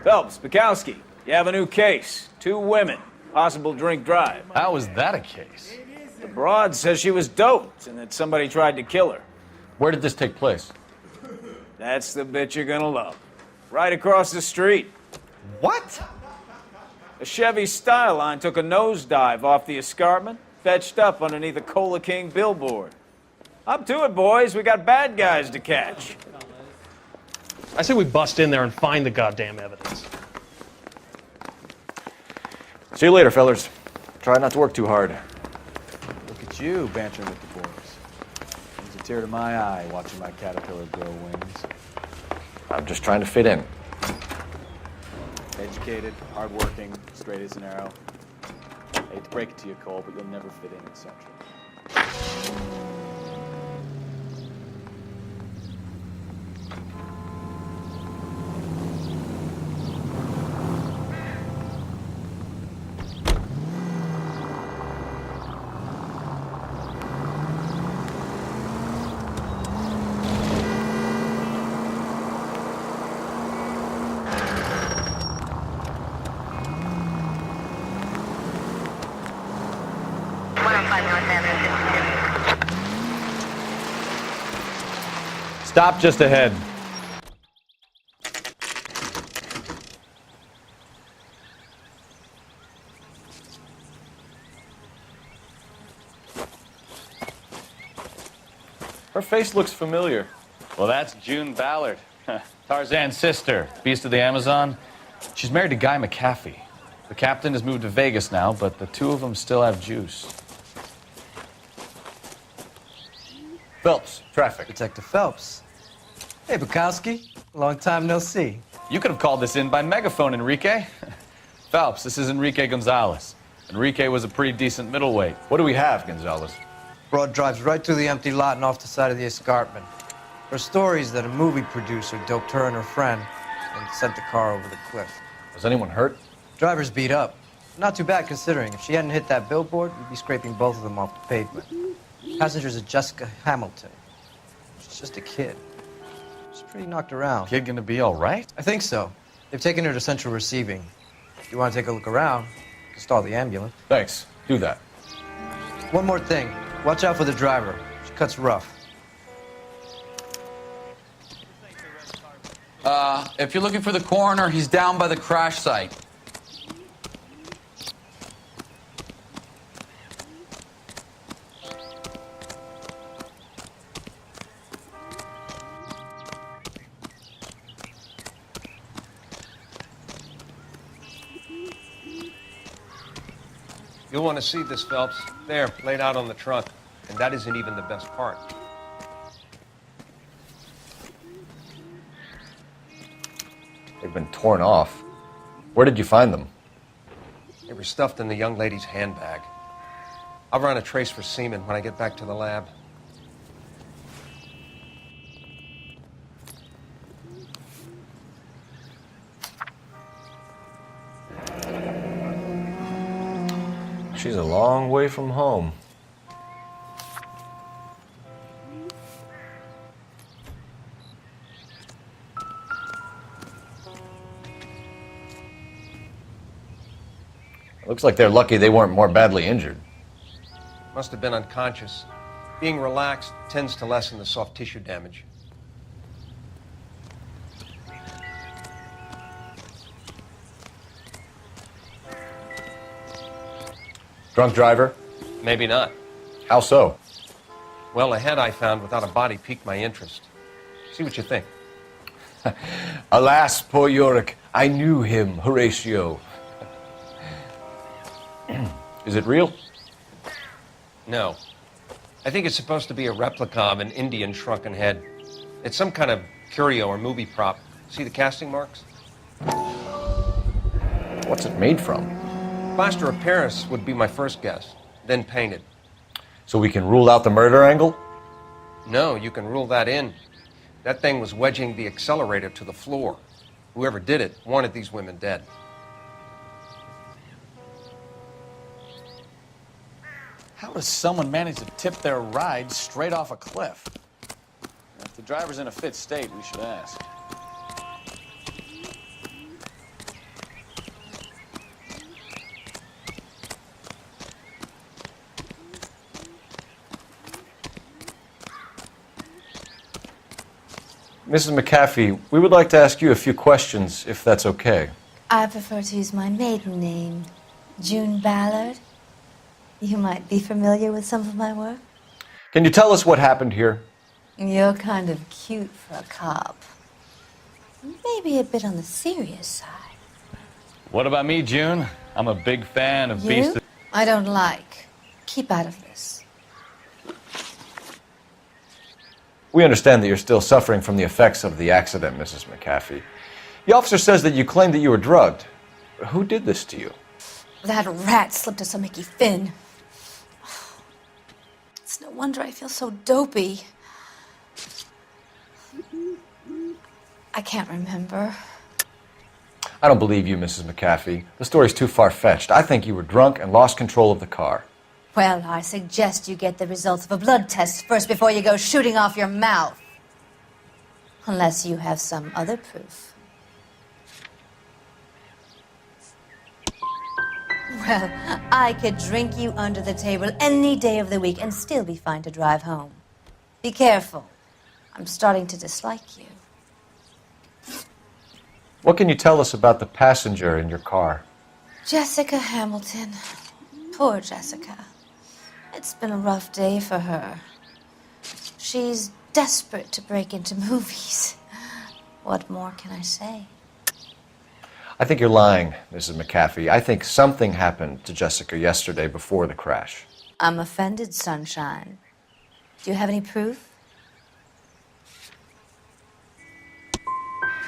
Phelps, Bukowski, you have a new case. 2 women, possible drink drive. How is that a case? The broad says she was doped and that somebody tried to kill her. Where did this take place? That's the bit you're gonna love. Right across the street. What? A Chevy Styline took a nosedive off the escarpment, fetched up underneath a Cola King billboard. Up to it, boys. We got bad guys to catch. I say we bust in there and find the goddamn evidence. See you later, fellas. Try not to work too hard. Look at you, bantering with the boys. Brings a tear to my eye watching my caterpillar grow wings. I'm just trying to fit in. Educated, hardworking, straight as an arrow. Hate to break it to you, Cole, but you'll never fit in at Central. Stop just ahead. Her face looks familiar. Well, that's June Ballard, Tarzan's sister, beast of the Amazon. She's married to Guy McAfee. The captain has moved to Vegas now, but the 2 of them still have juice. Phelps, traffic. Detective Phelps. Hey, Bukowski. Long time no see. You could have called this in by megaphone, Enrique. Phelps, this is Enrique Gonzalez. Enrique was a pretty decent middleweight. What do we have, Gonzalez? Broad drives right through the empty lot and off the side of the escarpment. Her story is that a movie producer doped her and her friend and sent the car over the cliff. Was anyone hurt? Driver's beat up. Not too bad considering. If she hadn't hit that billboard, we'd be scraping both of them off the pavement. Passenger's a Jessica Hamilton. She's just a kid. She's pretty knocked around. Kid gonna be all right? I think so. They've taken her to central receiving. If you want to take a look around, you can stall the ambulance. Thanks. Do that. One more thing. Watch out for the driver. She cuts rough. If you're looking for the coroner, he's down by the crash site. You'll want to see this, Phelps. There, laid out on the trunk. And that isn't even the best part. They've been torn off. Where did you find them? They were stuffed in the young lady's handbag. I'll run a trace for semen when I get back to the lab. She's a long way from home. Looks like they're lucky they weren't more badly injured. Must have been unconscious. Being relaxed tends to lessen the soft tissue damage. Drunk driver? Maybe not. How so? Well, a head I found without a body piqued my interest. See what you think. Alas, poor Yorick, I knew him, Horatio. Is it real? No. I think it's supposed to be a replica of an Indian shrunken head. It's some kind of curio or movie prop. See the casting marks? What's it made from? Plaster of Paris would be my first guess, then painted. So we can rule out the murder angle? No, you can rule that in. That thing was wedging the accelerator to the floor. Whoever did it wanted these women dead. How does someone manage to tip their ride straight off a cliff? If the driver's in a fit state, we should ask. Mrs. McAfee, we would like to ask you a few questions, if that's okay. I prefer to use my maiden name, June Ballard. You might be familiar with some of my work. Can you tell us what happened here? You're kind of cute for a cop. Maybe a bit on the serious side. What about me, June? I'm a big fan of You? Beast. I don't like. Keep out of this. We understand that you're still suffering from the effects of the accident, Mrs. McAfee. The officer says that you claimed that you were drugged. Who did this to you? That rat slipped us a Mickey Finn. It's no wonder I feel so dopey. I can't remember. I don't believe you, Mrs. McAfee. The story's too far-fetched. I think you were drunk and lost control of the car. Well, I suggest you get the results of a blood test first before you go shooting off your mouth. Unless you have some other proof. Well, I could drink you under the table any day of the week and still be fine to drive home. Be careful. I'm starting to dislike you. What can you tell us about the passenger in your car? Jessica Hamilton. Poor Jessica. It's been a rough day for her. She's desperate to break into movies. What more can I say? I think you're lying, Mrs. McAfee. I think something happened to Jessica yesterday before the crash. I'm offended, Sunshine. Do you have any proof?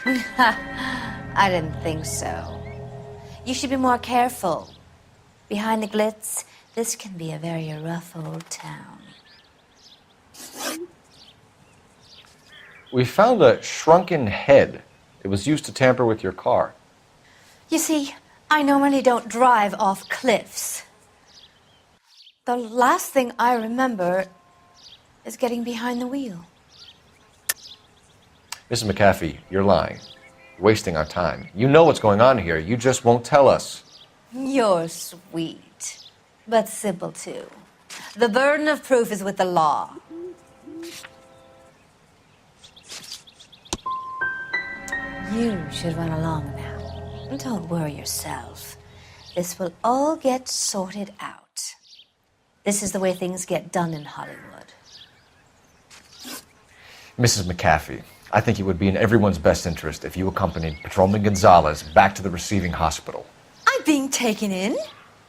I didn't think so. You should be more careful. Behind the glitz, this can be a very rough old town. We found a shrunken head. It was used to tamper with your car. You see, I normally don't drive off cliffs. The last thing I remember is getting behind the wheel. Mrs. McAfee, you're lying. You're wasting our time. You know what's going on here. You just won't tell us. You're sweet, but simple too. The burden of proof is with the law. You should run along now. Don't worry yourself. This will all get sorted out. This is the way things get done in Hollywood. Mrs. McAfee, I think it would be in everyone's best interest if you accompanied Patrolman Gonzalez back to the receiving hospital. I'm being taken in?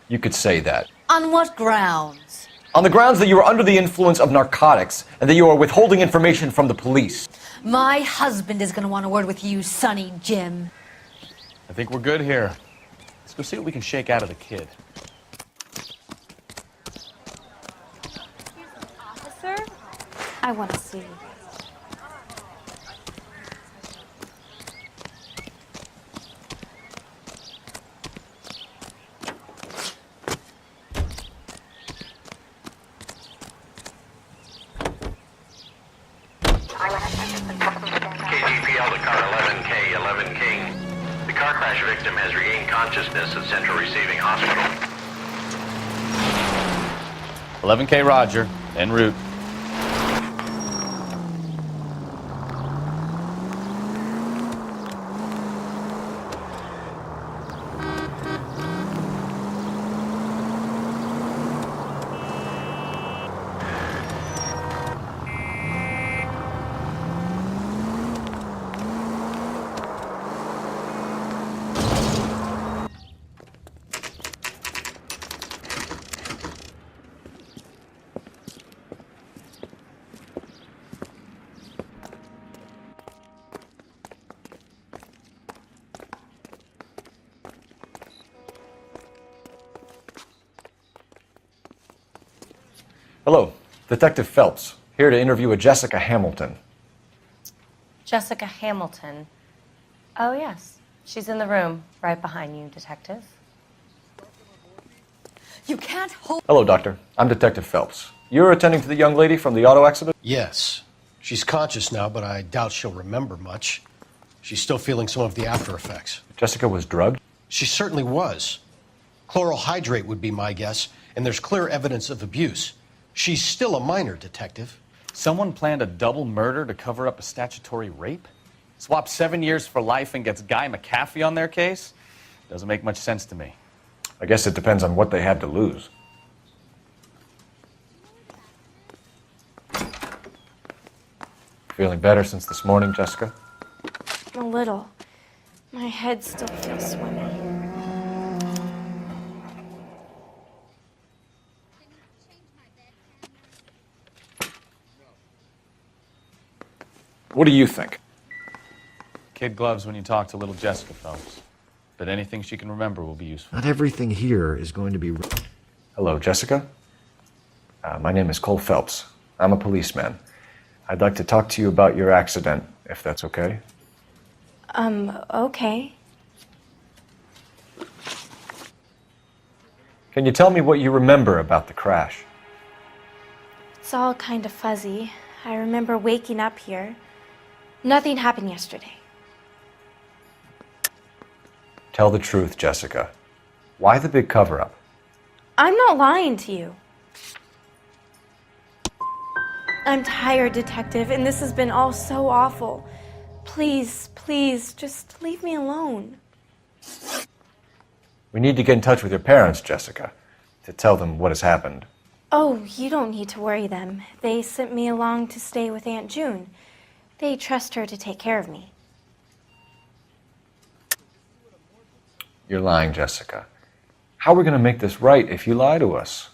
You could say that. On what grounds? On the grounds that you are under the influence of narcotics and that you are withholding information from the police. My husband is going to want a word with you, Sonny Jim. I think we're good here. Let's go see what we can shake out of the kid. Officer, I want to see you. KGPL to car 11K, 11 King. The car crash victim has regained consciousness at Central Receiving Hospital. 11K Roger, en route. Hello, Detective Phelps, here to interview a Jessica Hamilton. Jessica Hamilton. Oh, yes. She's in the room, right behind you, Detective. You can't hold... Hello, Doctor. I'm Detective Phelps. You're attending to the young lady from the auto accident? Yes. She's conscious now, but I doubt she'll remember much. She's still feeling some of the after effects. Jessica was drugged? She certainly was. Chloral hydrate would be my guess, and there's clear evidence of abuse. She's still a minor, Detective. Someone planned a double murder to cover up a statutory rape? Swap 7 years for life and gets Guy McAfee on their case? Doesn't make much sense to me. I guess it depends on what they had to lose. Feeling better since this morning, Jessica? A little. My head still feels swimming. What do you think? Kid gloves when you talk to little Jessica, Phelps. But anything she can remember will be useful. Not everything here is going to be... Hello, Jessica. My name is Cole Phelps. I'm a policeman. I'd like to talk to you about your accident, if that's okay. Okay. Can you tell me what you remember about the crash? It's all kind of fuzzy. I remember waking up here. Nothing happened yesterday. Tell the truth, Jessica. Why the big cover-up? I'm not lying to you. I'm tired, Detective, and this has been all so awful. Please, please, just leave me alone. We need to get in touch with your parents, Jessica, to tell them what has happened. Oh, you don't need to worry them. They sent me along to stay with Aunt June. They trust her to take care of me. You're lying, Jessica. How are we going to make this right if you lie to us?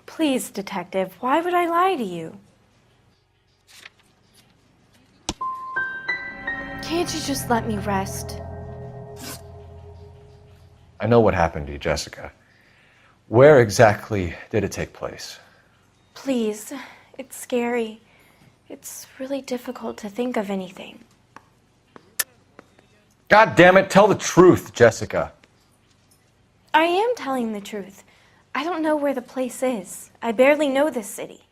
Please, Detective, why would I lie to you? Can't you just let me rest? I know what happened to you, Jessica. Where exactly did it take place? Please, it's scary. It's really difficult to think of anything. God damn it, tell the truth, Jessica. I am telling the truth. I don't know where the place is. I barely know this city.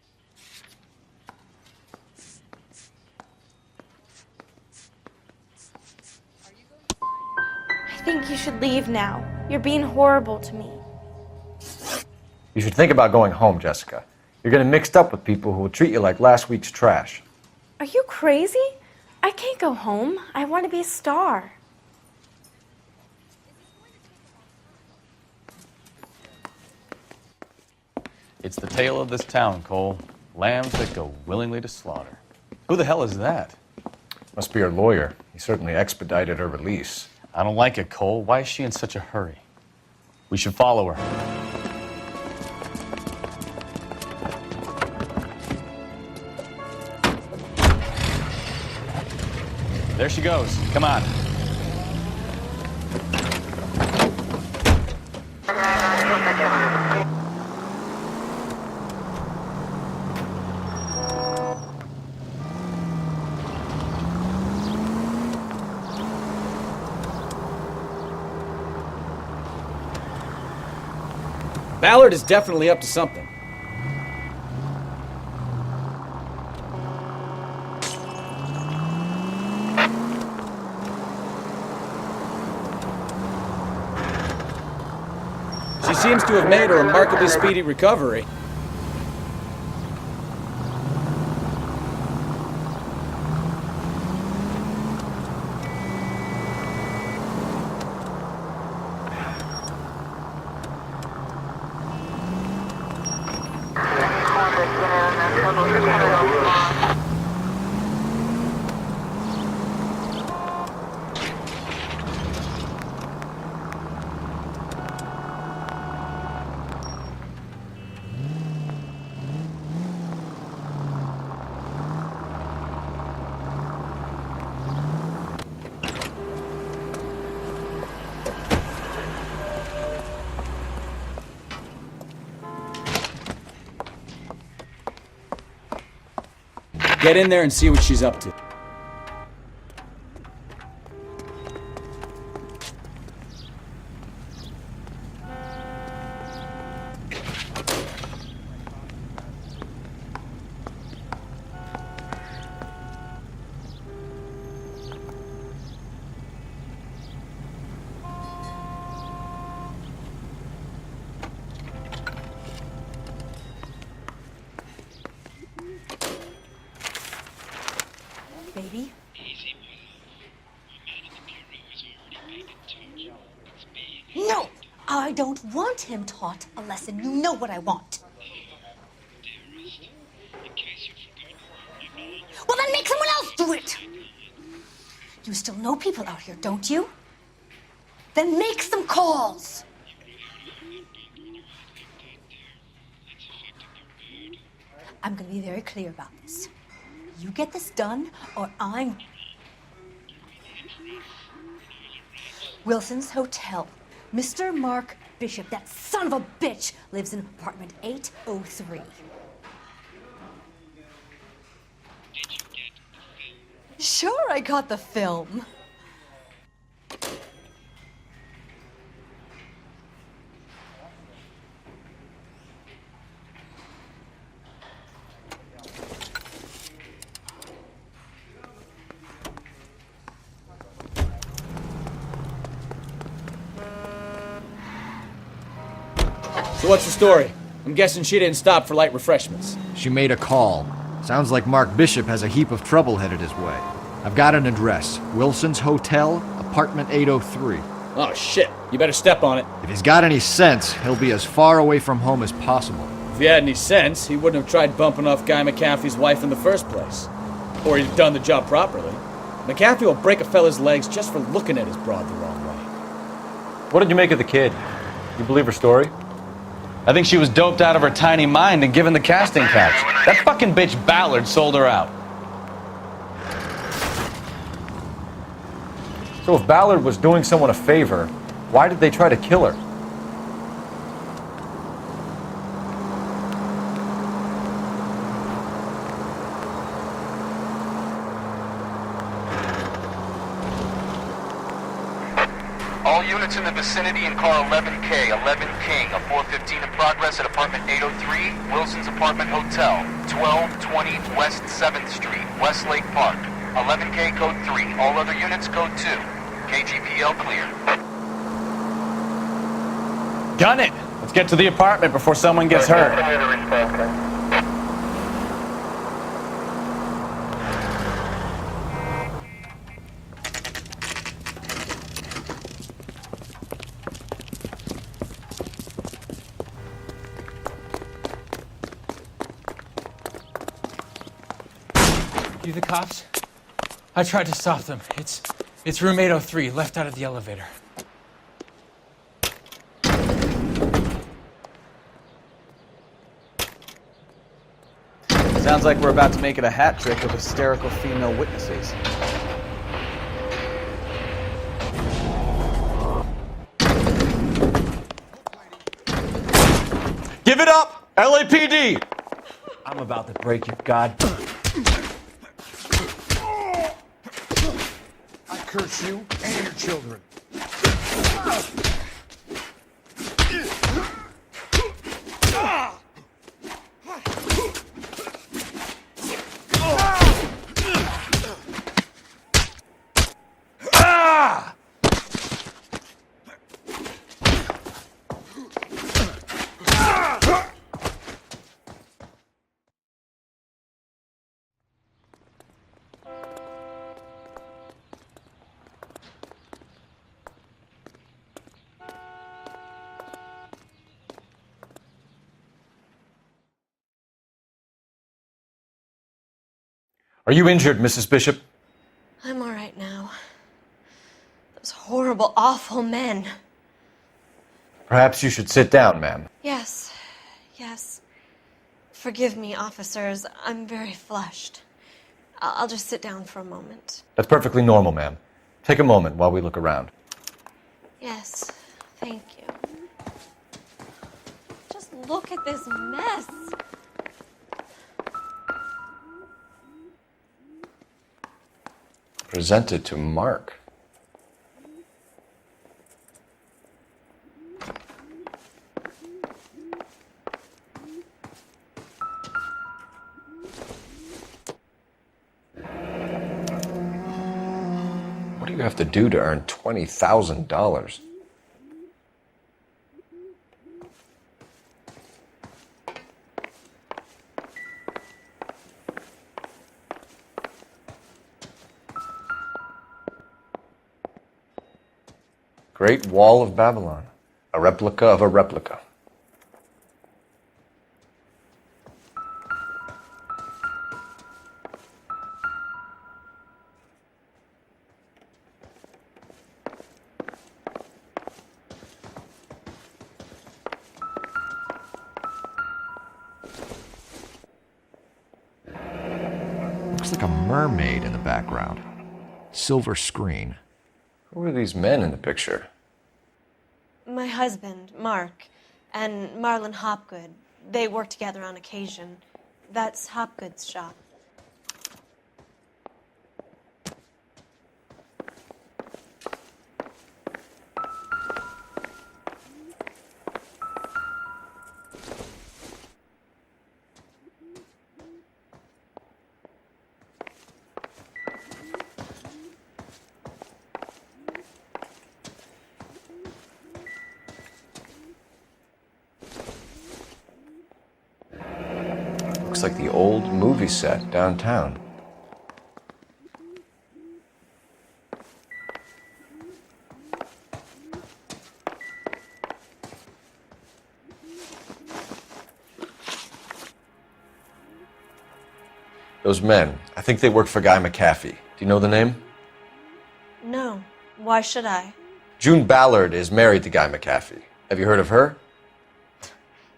I think you should leave now. You're being horrible to me. You should think about going home, Jessica. You're getting mixed up with people who will treat you like last week's trash. Are you crazy? I can't go home. I want to be a star. It's the tale of this town, Cole. Lambs that go willingly to slaughter. Who the hell is that? Must be her lawyer. He certainly expedited her release. I don't like it, Cole. Why is she in such a hurry? We should follow her. There she goes. Come on. Ballard is definitely up to something. She seems to have made a remarkably speedy recovery. Get in there and see what she's up to. baby. No! I don't want him taught a lesson. You know what I want. Well, then make someone else do it! You still know people out here, don't you? Then make some calls! I'm gonna be very clear about this. You get this done, or I'm... Wilson's Hotel. Mr. Mark Bishop, that son of a bitch, lives in apartment 803. Sure, I got the film. So what's the story? I'm guessing she didn't stop for light refreshments. She made a call. Sounds like Mark Bishop has a heap of trouble headed his way. I've got an address. Wilson's Hotel, apartment 803. Oh shit, you better step on it. If he's got any sense, he'll be as far away from home as possible. If he had any sense, he wouldn't have tried bumping off Guy McAfee's wife in the first place. Or he'd have done the job properly. McAfee will break a fella's legs just for looking at his broad the wrong way. What did you make of the kid? You believe her story? I think she was doped out of her tiny mind and given the casting couch. That fucking bitch Ballard sold her out. So if Ballard was doing someone a favor, why did they try to kill her? All units in the vicinity in car 11K, 11 King, a 415 in progress at apartment 803, Wilson's Apartment Hotel, 1220 West 7th Street, Westlake Park. 11K code 3, all other units code 2. KGPL clear. Gun it! Let's get to the apartment before someone gets hurt. You the cops? I tried to stop them. It's room 803, left out of the elevator. Sounds like we're about to make it a hat trick of hysterical female witnesses. Give it up! LAPD! I'm about to break your god... I curse you and your children. Are you injured, Mrs. Bishop? I'm all right now. Those horrible, awful men. Perhaps you should sit down, ma'am. Yes, yes. Forgive me, officers. I'm very flushed. I'll just sit down for a moment. That's perfectly normal, ma'am. Take a moment while we look around. Yes, thank you. Just look at this mess. Presented to Mark. What do you have to do to earn $20,000? Great Wall of Babylon. A replica of a replica. Looks like a mermaid in the background. Silver screen. Who are these men in the picture? My husband, Mark, and Marlon Hopgood. They work together on occasion. That's Hopgood's shop. Looks like the old movie set downtown. Those men, I think they work for Guy McAfee. Do you know the name? No. Why should I? June Ballard is married to Guy McAfee. Have you heard of her?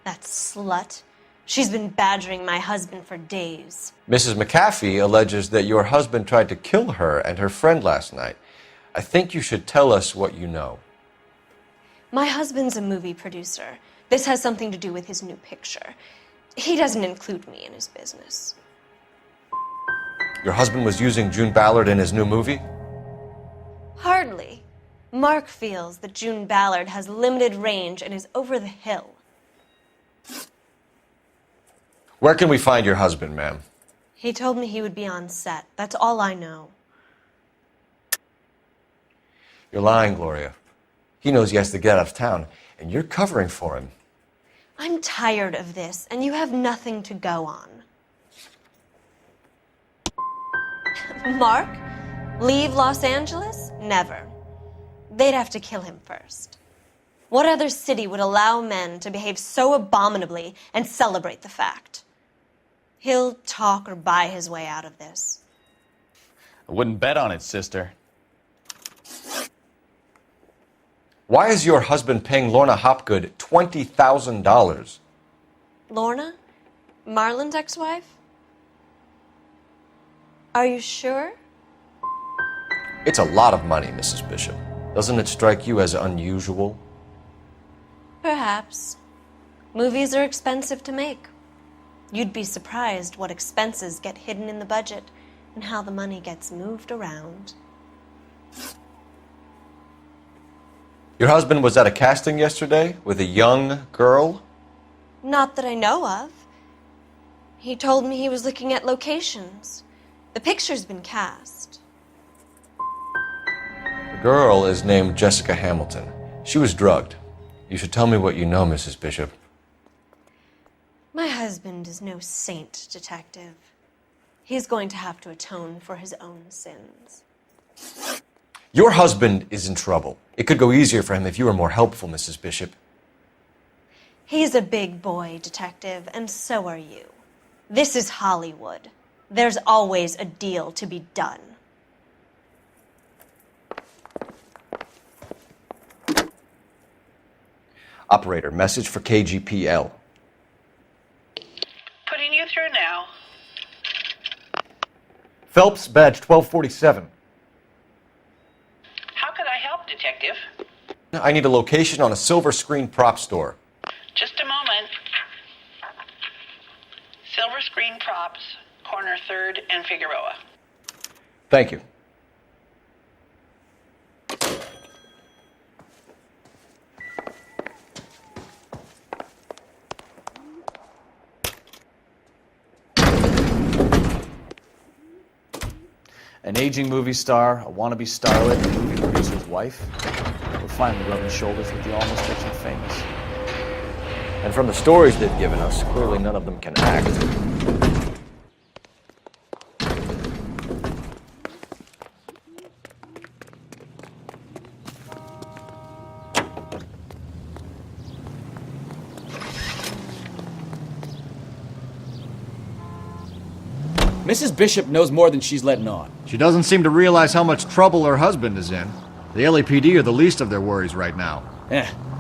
That slut. She's been badgering my husband for days. Mrs. McAfee alleges that your husband tried to kill her and her friend last night. I think you should tell us what you know. My husband's a movie producer. This has something to do with his new picture. He doesn't include me in his business. Your husband was using June Ballard in his new movie? Hardly. Mark feels that June Ballard has limited range and is over the hill. Where can we find your husband, ma'am? He told me he would be on set. That's all I know. You're lying, Gloria. He knows he has to get out of town, and you're covering for him. I'm tired of this, and you have nothing to go on. Mark? Leave Los Angeles? Never. They'd have to kill him first. What other city would allow men to behave so abominably and celebrate the fact? He'll talk or buy his way out of this. I wouldn't bet on it, sister. Why is your husband paying Lorna Hopgood $20,000? Lorna? Marlon's ex-wife? Are you sure? It's a lot of money, Mrs. Bishop. Doesn't it strike you as unusual? Perhaps. Movies are expensive to make. You'd be surprised what expenses get hidden in the budget and how the money gets moved around. Your husband was at a casting yesterday with a young girl? Not that I know of. He told me he was looking at locations. The picture's been cast. The girl is named Jessica Hamilton. She was drugged. You should tell me what you know, Mrs. Bishop. My husband is no saint, Detective. He's going to have to atone for his own sins. Your husband is in trouble. It could go easier for him if you were more helpful, Mrs. Bishop. He's a big boy, Detective, and so are you. This is Hollywood. There's always a deal to be done. Operator, message for KGPL. Putting you through now. Phelps, badge 1247. How could I help, Detective? I need a location on a silver screen prop store. Just a moment. Silver Screen Props, corner 3rd and Figueroa. Thank you. An aging movie star, a wannabe starlet, a movie producer's wife. We're finally rubbing shoulders with the almost rich and famous. And from the stories they've given us, clearly none of them can act. Mrs. Bishop knows more than she's letting on. She doesn't seem to realize how much trouble her husband is in. The LAPD are the least of their worries right now.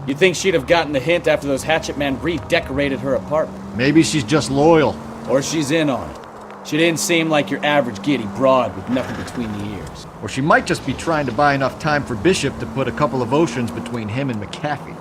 You'd think she'd have gotten the hint after those hatchet men redecorated her apartment. Maybe she's just loyal. Or she's in on it. She didn't seem like your average giddy broad with nothing between the ears. Or she might just be trying to buy enough time for Bishop to put a couple of oceans between him and McAfee.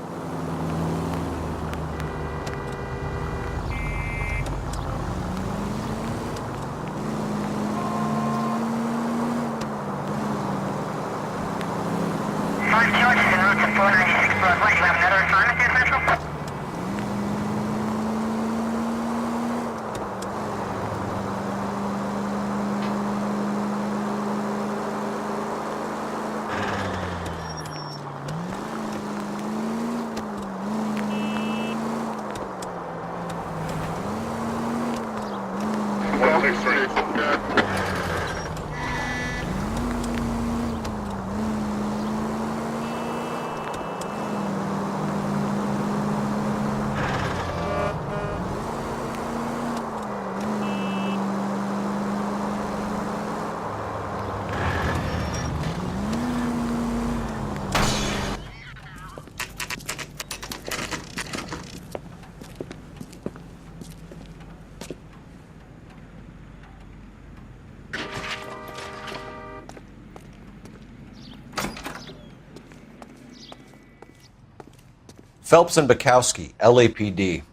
Phelps and Bukowski, LAPD.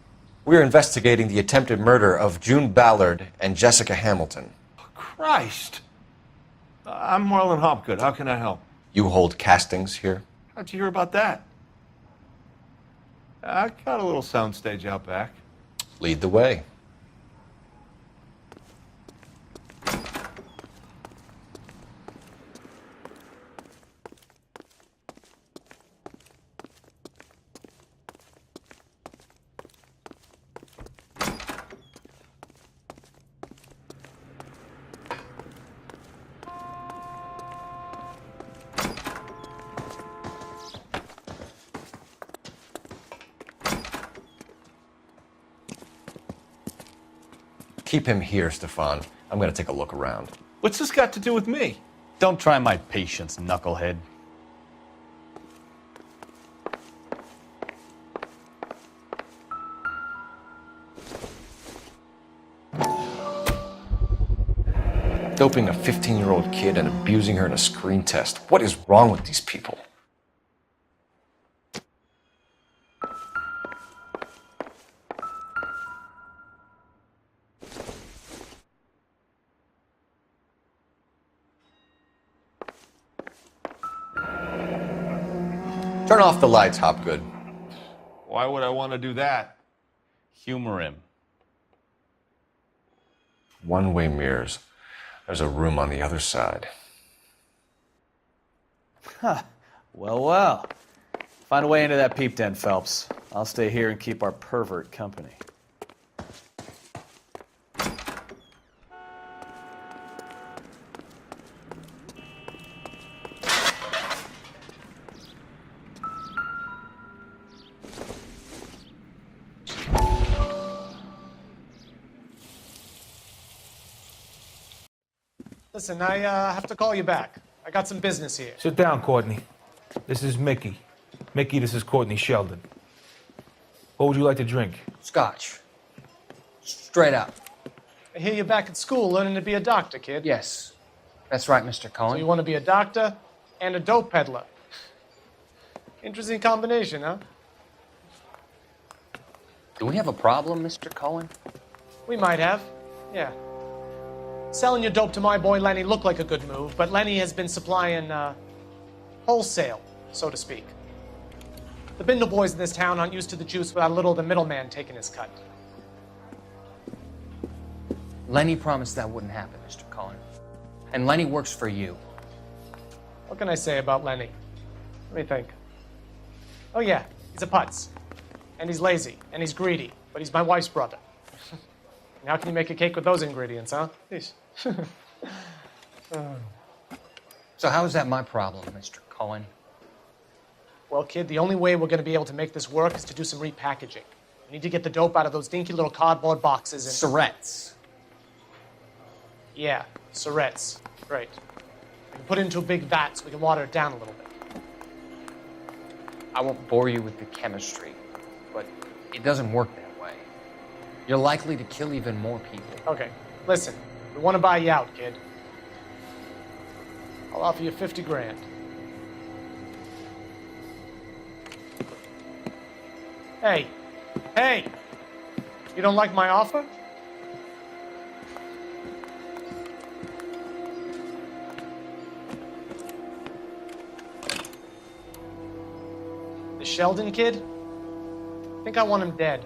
We're investigating the attempted murder of June Ballard and Jessica Hamilton. Christ! I'm Marlon Hopgood. How can I help? You hold castings here? How'd you hear about that? I got a little soundstage out back. Lead the way. Keep him here, Stefan. I'm going to take a look around. What's this got to do with me? Don't try my patience, knucklehead. Doping a 15-year-old kid and abusing her in a screen test. What is wrong with these people? Turn off the lights, Hopgood. Why would I want to do that? Humor him. One-way mirrors. There's a room on the other side. Huh. Well. Find a way into that peep den, Phelps. I'll stay here and keep our pervert company. Listen, I have to call you back. I got some business here. Sit down, Courtney. This is Mickey. Mickey, this is Courtney Sheldon. What would you like to drink? Scotch. Straight up. I hear you're back at school learning to be a doctor, kid. Yes. That's right, Mr. Cohen. So you want to be a doctor and a dope peddler. Interesting combination, huh? Do we have a problem, Mr. Cohen? We might have, yeah. Selling your dope to my boy Lenny looked like a good move, but Lenny has been supplying, wholesale, so to speak. The Bindle boys in this town aren't used to the juice without a little of the middleman taking his cut. Lenny promised that wouldn't happen, Mr. Cohen. And Lenny works for you. What can I say about Lenny? Let me think. Oh yeah, he's a putz. And he's lazy, and he's greedy, but he's my wife's brother. And how can you make a cake with those ingredients, huh? So how is that my problem, Mr. Cohen? Well, kid, the only way we're going to be able to make this work is to do some repackaging. We need to get the dope out of those dinky little cardboard boxes and... Surrettes. Yeah, Surrettes. Great. We can put it into a big vat so we can water it down a little bit. I won't bore you with the chemistry, but it doesn't work that way. You're likely to kill even more people. Okay, listen. We want to buy you out, kid. I'll offer you 50 grand. Hey. Hey! You don't like my offer? The Sheldon kid? I think I want him dead.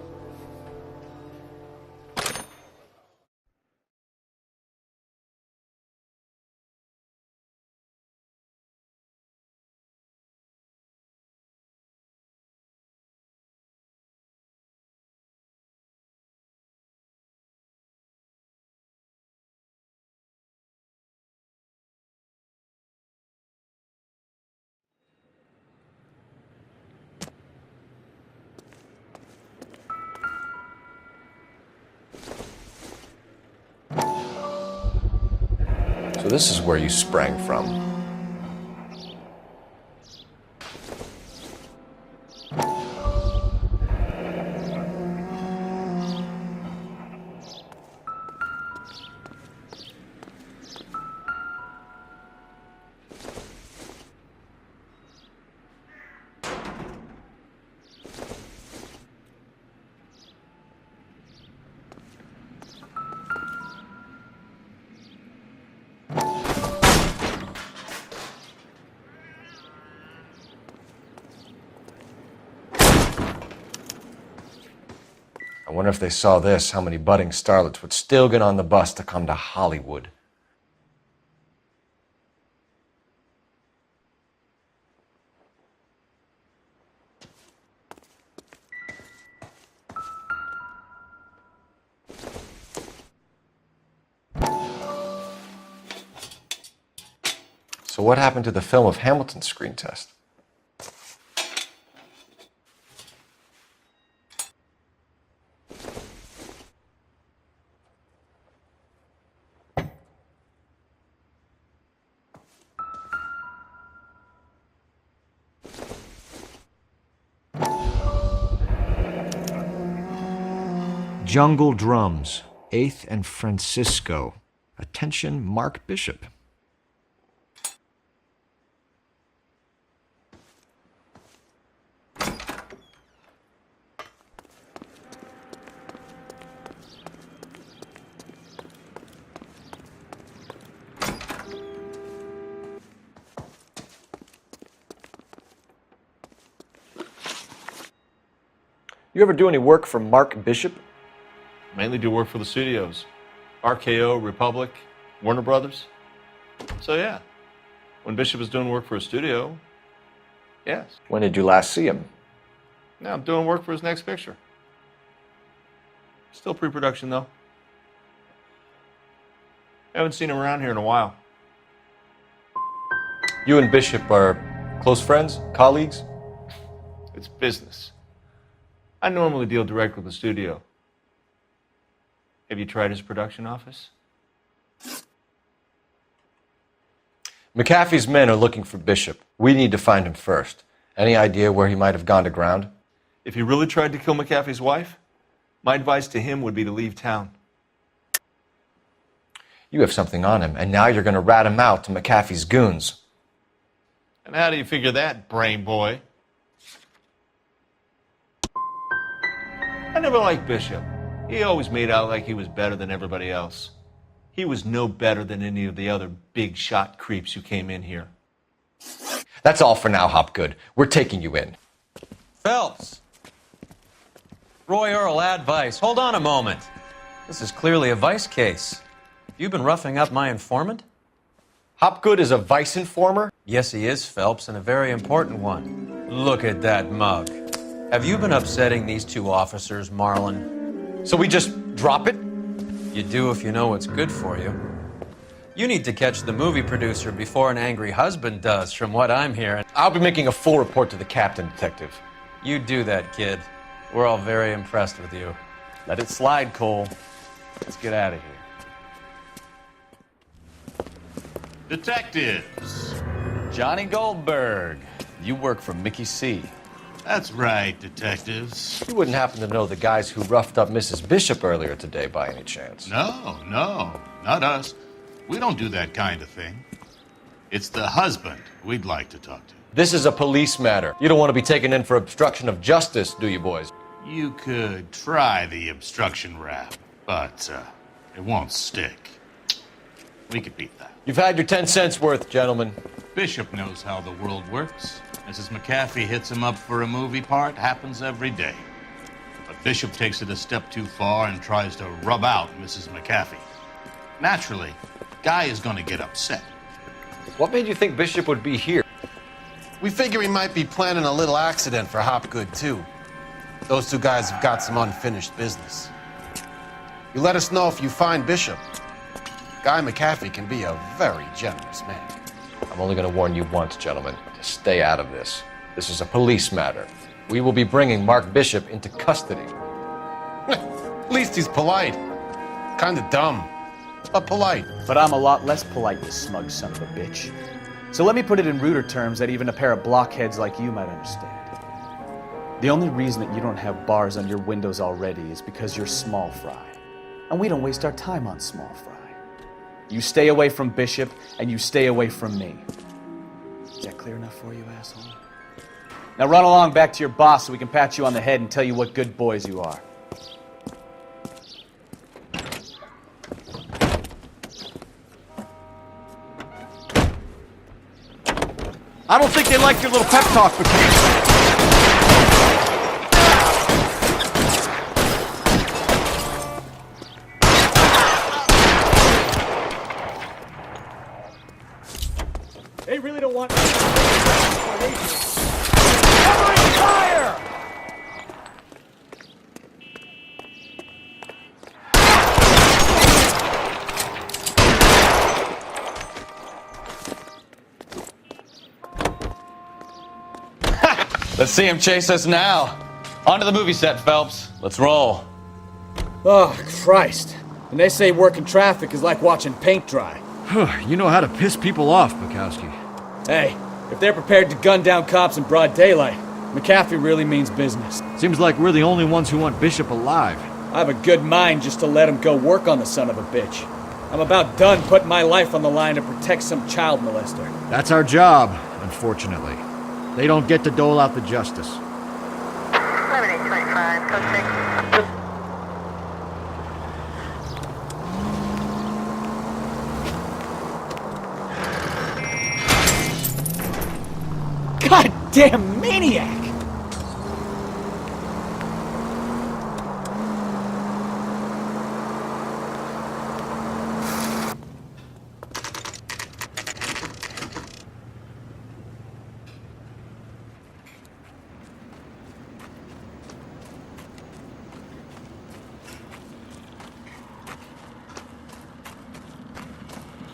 So this is where you sprang from. I wonder if they saw this, how many budding starlets would still get on the bus to come to Hollywood. So what happened to the film of Hamilton's screen test? Jungle Drums, 8th and Francisco. Attention, Mark Bishop. You ever do any work for Mark Bishop? Mainly do work for the studios. RKO, Republic, Warner Brothers. So yeah, when Bishop was doing work for a studio, yes. When did you last see him? Now I'm doing work for his next picture. Still pre-production though. Haven't seen him around here in a while. You and Bishop are close friends, colleagues? It's business. I normally deal direct with the studio. Have you tried his production office? McAfee's men are looking for Bishop. We need to find him first. Any idea where he might have gone to ground? If he really tried to kill McAfee's wife, my advice to him would be to leave town. You have something on him, and now you're going to rat him out to McAfee's goons. And how do you figure that, brain boy? I never liked Bishop. He always made out like he was better than everybody else. He was no better than any of the other big shot creeps who came in here. That's all for now, Hopgood. We're taking you in. Phelps! Roy Earl, ad vice. Hold on a moment. This is clearly a vice case. You've been roughing up my informant? Hopgood is a vice informer? Yes, he is, Phelps, and a very important one. Look at that mug. Have you been upsetting these two officers, Marlin? So we just drop it? You do if you know what's good for you. You need to catch the movie producer before an angry husband does, from what I'm hearing. I'll be making a full report to the captain, Detective. You do that, kid. We're all very impressed with you. Let it slide, Cole. Let's get out of here. Detectives. Johnny Goldberg. You work for Mickey C. That's right, detectives. You wouldn't happen to know the guys who roughed up Mrs. Bishop earlier today by any chance? No, not us. We don't do that kind of thing. It's the husband we'd like to talk to. This is a police matter. You don't want to be taken in for obstruction of justice, do you, boys? You could try the obstruction rap, but it won't stick. We could beat that. You've had your 10 cents worth, gentlemen. Bishop knows how the world works. Mrs. McAfee hits him up for a movie part. Happens every day. But Bishop takes it a step too far and tries to rub out Mrs. McAfee. Naturally, Guy is going to get upset. What made you think Bishop would be here? We figure he might be planning a little accident for Hopgood, too. Those two guys have got some unfinished business. You let us know if you find Bishop. Guy McAfee can be a very generous man. I'm only going to warn you once, gentlemen, to stay out of this. This is a police matter. We will be bringing Mark Bishop into custody. At least he's polite. Kind of dumb, but polite. But I'm a lot less polite, you smug son of a bitch. So let me put it in ruder terms that even a pair of blockheads like you might understand. The only reason that you don't have bars on your windows already is because you're small fry. And we don't waste our time on small fry. You stay away from Bishop, and you stay away from me. Is that clear enough for you, asshole? Now run along back to your boss so we can pat you on the head and tell you what good boys you are. I don't think they like your little pep talk, McCain. They really don't want... Covering fire! Let's see him chase us now. On to the movie set, Phelps. Let's roll. Oh, Christ. And they say working traffic is like watching paint dry. You know how to piss people off, Bukowski. Hey, if they're prepared to gun down cops in broad daylight, McAfee really means business. Seems like we're the only ones who want Bishop alive. I have a good mind just to let him go work on the son of a bitch. I'm about done putting my life on the line to protect some child molester. That's our job, unfortunately. They don't get to dole out the justice. 7825, code 6. Goddamn maniac!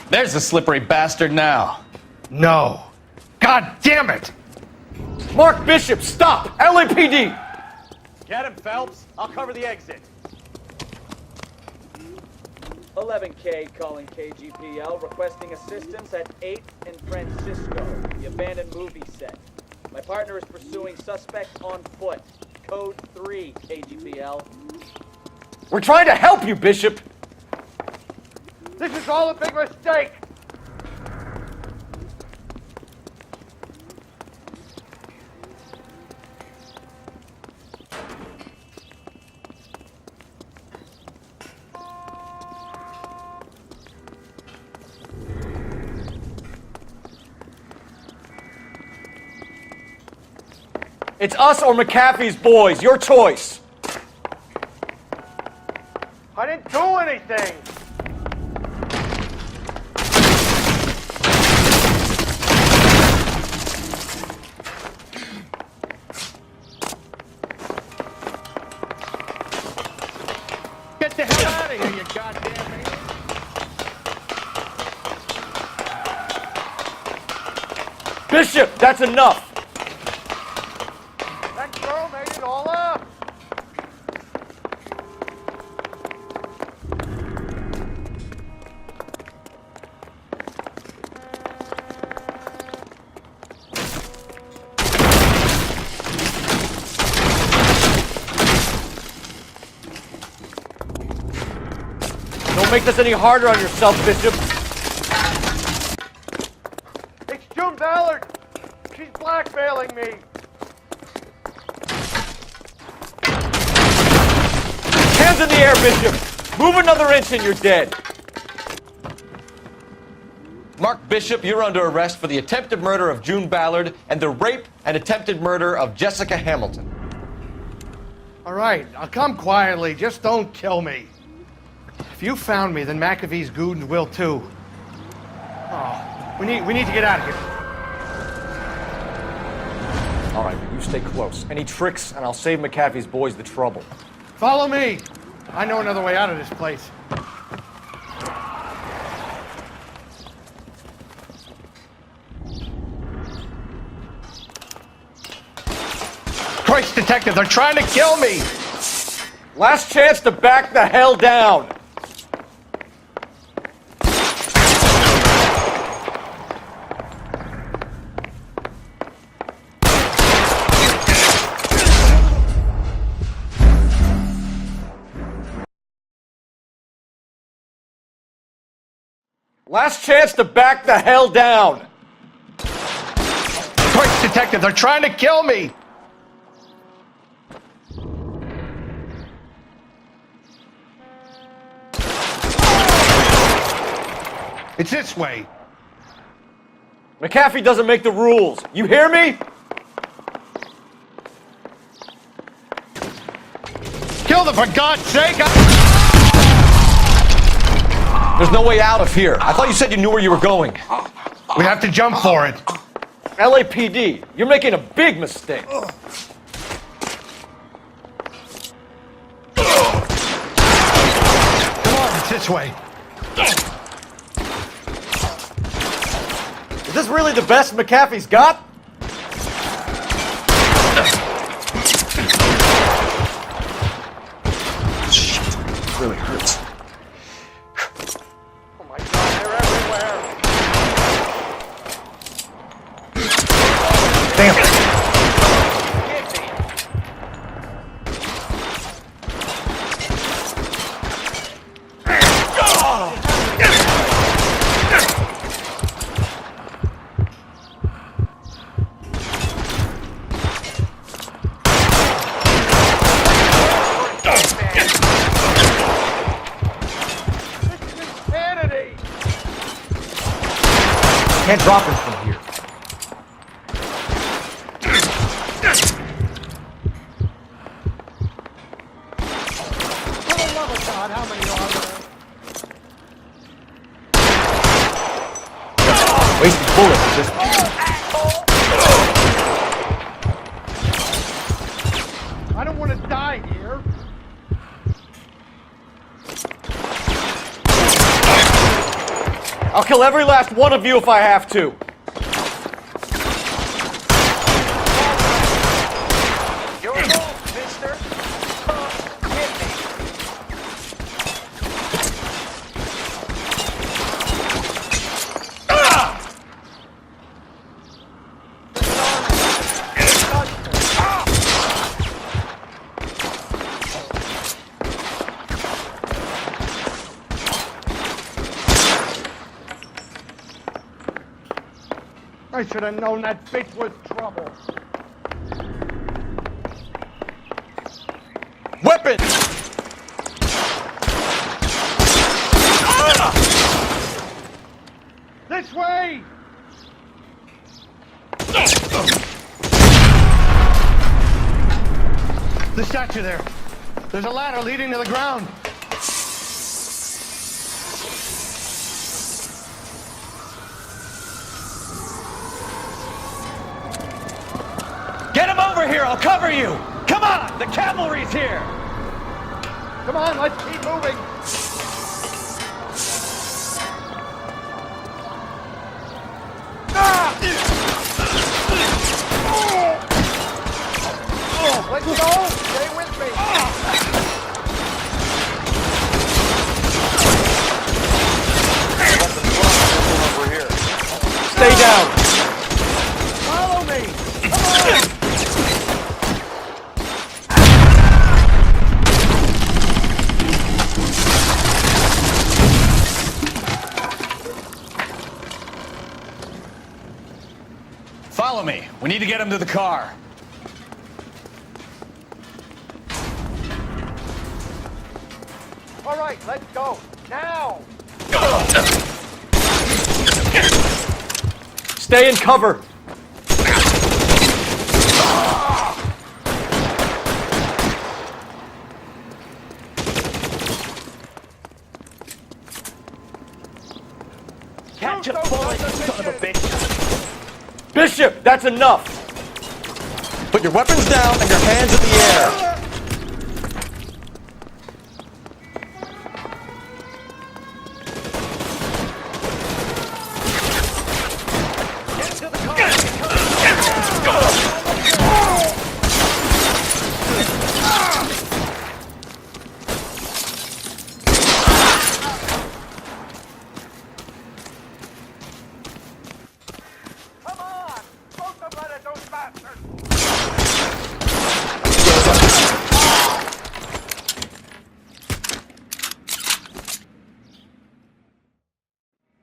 There's the slippery bastard now. No. God damn it! Mark Bishop, stop! LAPD! Get him, Phelps. I'll cover the exit. 11K calling KGPL, requesting assistance at 8th and Francisco, the abandoned movie set. My partner is pursuing suspect on foot. Code 3, KGPL. We're trying to help you, Bishop! This is all a big mistake! It's us or McAfee's boys. Your choice. I didn't do anything! Get the hell out of here, you goddamn idiot! Bishop, that's enough. That girl made it all up! Don't make this any harder on yourself, Bishop. It's June Ballard. She's blackmailing me. Hands in the air, Bishop. Move another inch and you're dead. Mark Bishop, you're under arrest for the attempted murder of June Ballard and the rape and attempted murder of Jessica Hamilton. All right, I'll come quietly. Just don't kill me. If you found me, then McAfee's goons will too. Oh, we need to get out of here. All right, but you stay close. Any tricks, and I'll save McAfee's boys the trouble. Follow me. I know another way out of this place. Christ, detective, they're trying to kill me! Last chance to back the hell down! Last chance to back the hell down! Christ, detective, they're trying to kill me! It's this way. McAfee doesn't make the rules. You hear me? Kill them, for God's sake! There's no way out of here. I thought you said you knew where you were going. We have to jump for it. LAPD, you're making a big mistake. Come on, it's this way. Is this really the best McAfee's got? Shit, it really hurts. Oh my God, they're everywhere. Damn it. Can't drop him from here. For the love of God, how many are there? Wasted bullets at this point. I don't want to die here. I'll kill every last one of you if I have to. Your move, mister. Hit me. I should have known that bitch was trouble. Weapon! This way! The statue there. There's a ladder leading to the ground. Get him over here! I'll cover you! Come on! The cavalry's here! Come on, let's keep moving. Let's go! Stay with me! Over here. Stay down! Follow me! Come on! Follow me. We need to get him to the car. All right, let's go. Now! Stay in cover! Catch a bullet, son of a bitch! Bishop, that's enough! Put your weapons down and your hands in the air!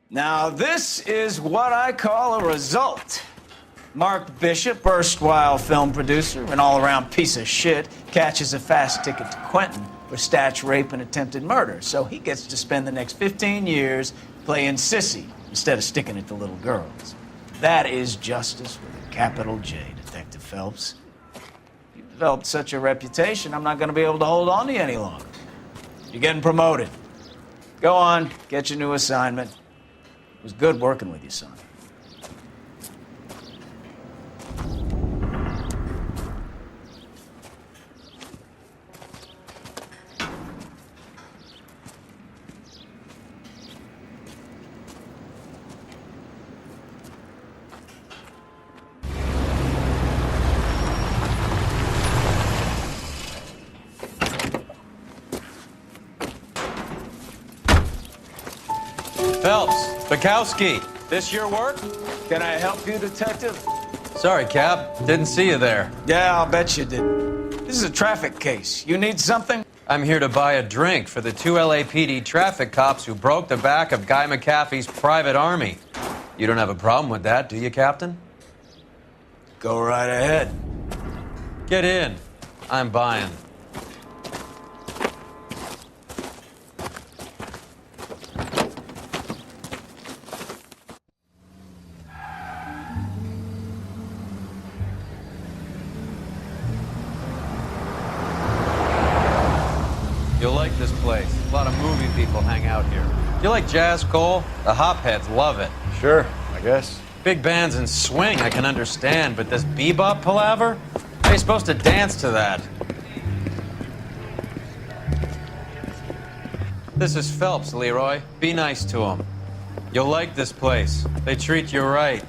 Now, this is what I call a result. Mark Bishop, erstwhile film producer and all-around piece of shit, catches a fast ticket to Quentin for statch rape and attempted murder. So he gets to spend the next 15 years playing sissy instead of sticking it to little girls. That is justice with a capital J, Detective Phelps. You've developed such a reputation, I'm not going to be able to hold on to you any longer. You're getting promoted. Go on, get your new assignment. It was good working with you, son. Phelps, Bukowski, this your work? Can I help you, Detective? Sorry, Cap. Didn't see you there. Yeah, I'll bet you did. This is a traffic case. You need something? I'm here to buy a drink for the 2 LAPD traffic cops who broke the back of Guy McAfee's private army. You don't have a problem with that, do you, Captain? Go right ahead. Get in. I'm buying. You'll like this place. A lot of movie people hang out here. You like jazz, Cole? The hopheads love it. Sure, I guess. Big bands and swing I can understand, but this bebop palaver? How are you supposed to dance to that? This is Phelps, Leroy. Be nice to him. You'll like this place. They treat you right.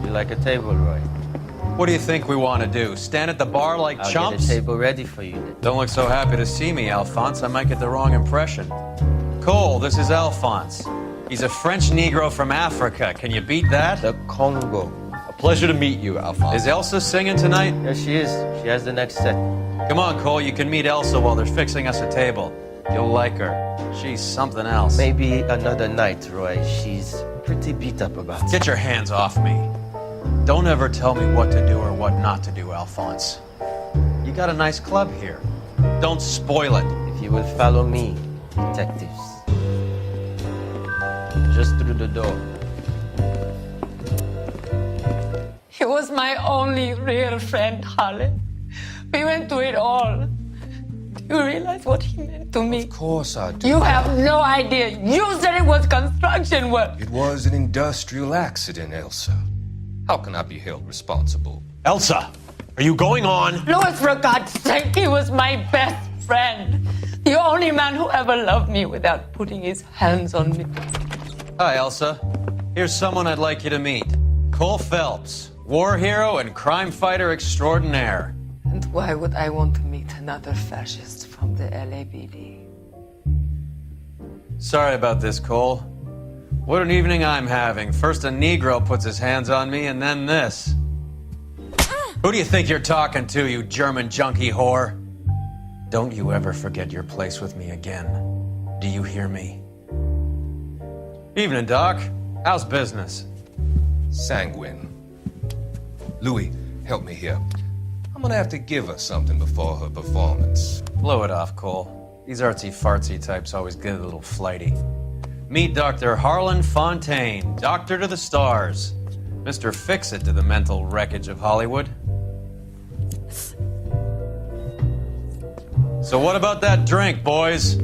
You like a table, Roy? What do you think we want to do? Stand at the bar like I'll chumps? get a table ready for you then. Don't look so happy to see me, Alphonse. I might get the wrong impression. Cole, this is Alphonse. He's a French Negro from Africa. Can you beat that? The Congo. A pleasure to meet you, Alphonse. Is Elsa singing tonight? Yes, she is. She has the next set. Come on, Cole. You can meet Elsa while they're fixing us a table. You'll like her. She's something else. Maybe another night, Roy. She's pretty beat up about it. Get your hands off me. Don't ever tell me what to do or what not to do, Alphonse. You got a nice club here. Don't spoil it. If you will follow me, detectives. Just through the door. He was my only real friend, Harlan. We went through it all. Do you realize what he meant to me? Of course I do. You have no idea. You said it was construction work. It was an industrial accident, Elsa. How can I be held responsible? Elsa, are you going on? Louis, for God's sake, he was my best friend. The only man who ever loved me without putting his hands on me. Hi, Elsa. Here's someone I'd like you to meet. Cole Phelps, war hero and crime fighter extraordinaire. And why would I want to meet another fascist from the LAPD? Sorry about this, Cole. What an evening I'm having. First a Negro puts his hands on me, and then this. Who do you think you're talking to, you German junkie whore? Don't you ever forget your place with me again. Do you hear me? Evening, Doc. How's business? Sanguine. Louis, help me here. I'm gonna have to give her something before her performance. Blow it off, Cole. These artsy-fartsy types always get a little flighty. Meet Dr. Harlan Fontaine, doctor to the stars. Mr. Fix-It to the mental wreckage of Hollywood. So what about that drink, boys?